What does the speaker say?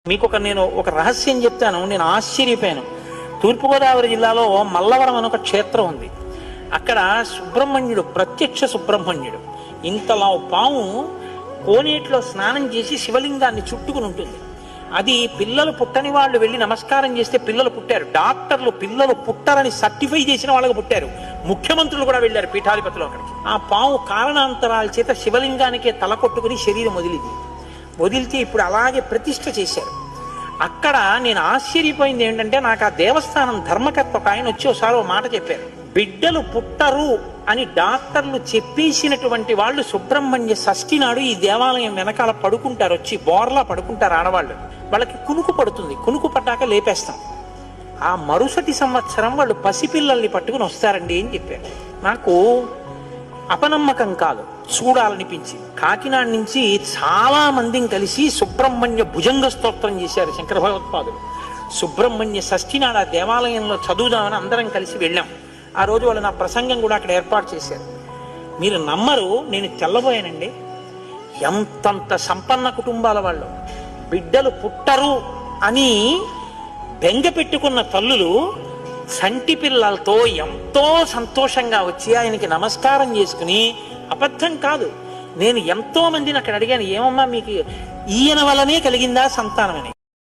మీకు నేను ఒక రహస్యం చెప్తాను. నేను ఆశ్చర్యపోయాను. తూర్పుగోదావరి జిల్లాలో మల్లవరం అని ఒక క్షేత్రం ఉంది. అక్కడ సుబ్రహ్మణ్యుడు, ప్రత్యక్ష సుబ్రహ్మణ్యుడు, ఇంతలా పాము కోనేటిలో స్నానం చేసి శివలింగాన్ని చుట్టుకుని ఉంటుంది. అది పిల్లలు పుట్టని వాళ్ళు వెళ్ళి నమస్కారం చేస్తే పిల్లలు పుట్టారు. డాక్టర్లు పిల్లలు పుట్టారని సర్టిఫై చేసిన వాళ్ళకి పుట్టారు. ముఖ్యమంత్రులు కూడా వెళ్ళారు పీఠాధిపతులు అక్కడికి. ఆ పాము కారణాంతరాల చేత శివలింగానికే తల కొట్టుకుని శరీరం వదిలితే ఇప్పుడు అలాగే ప్రతిష్ఠ చేశారు. అక్కడ నేను ఆశ్చర్యపోయింది ఏంటంటే, నాకు ఆ దేవస్థానం ధర్మకర్త ఒక ఆయన వచ్చి ఒకసారి ఓ మాట చెప్పారు. బిడ్డలు పుట్టరు అని డాక్టర్లు చెప్పేసినటువంటి వాళ్ళు సుబ్రహ్మణ్య షష్ఠి నాడు ఈ దేవాలయం వెనకాల పడుకుంటారు, వచ్చి బోర్లా పడుకుంటారు ఆడవాళ్ళు. వాళ్ళకి కునుకు పడుతుంది, కునుకు పడ్డాక లేపేస్తాం. ఆ మరుసటి సంవత్సరం వాళ్ళు పసిపిల్లల్ని పట్టుకుని వస్తారండి అని చెప్పారు. నాకు అపనమ్మకం కాదు, చూడాలనిపించి కాకినాడ నుంచి చాలా మందిని కలిసి సుబ్రహ్మణ్య భుజంగ స్తోత్రం చేశారు శంకర భగవత్పాదులు. సుబ్రహ్మణ్య షష్ఠి నాడు ఆ దేవాలయంలో చదువుదామని అందరం కలిసి వెళ్ళాం. ఆ రోజు వాళ్ళు నా ప్రసంగం కూడా అక్కడ ఏర్పాటు చేశారు. మీరు నమ్మరు, నేను తెల్లబోయానండి. ఎంతంత సంపన్న కుటుంబాల వాళ్ళు బిడ్డలు పుట్టరు అని బెంగ పెట్టుకున్న తల్లులు సంటి పిల్లలతో ఎంతో సంతోషంగా వచ్చి ఆయనకి నమస్కారం చేసుకుని, అబద్ధం కాదు, నేను ఎంతో మందిని అక్కడ అడిగాను, ఏమమ్మా మీకు ఈయన వల్లనే కలిగిందా సంతానం అని.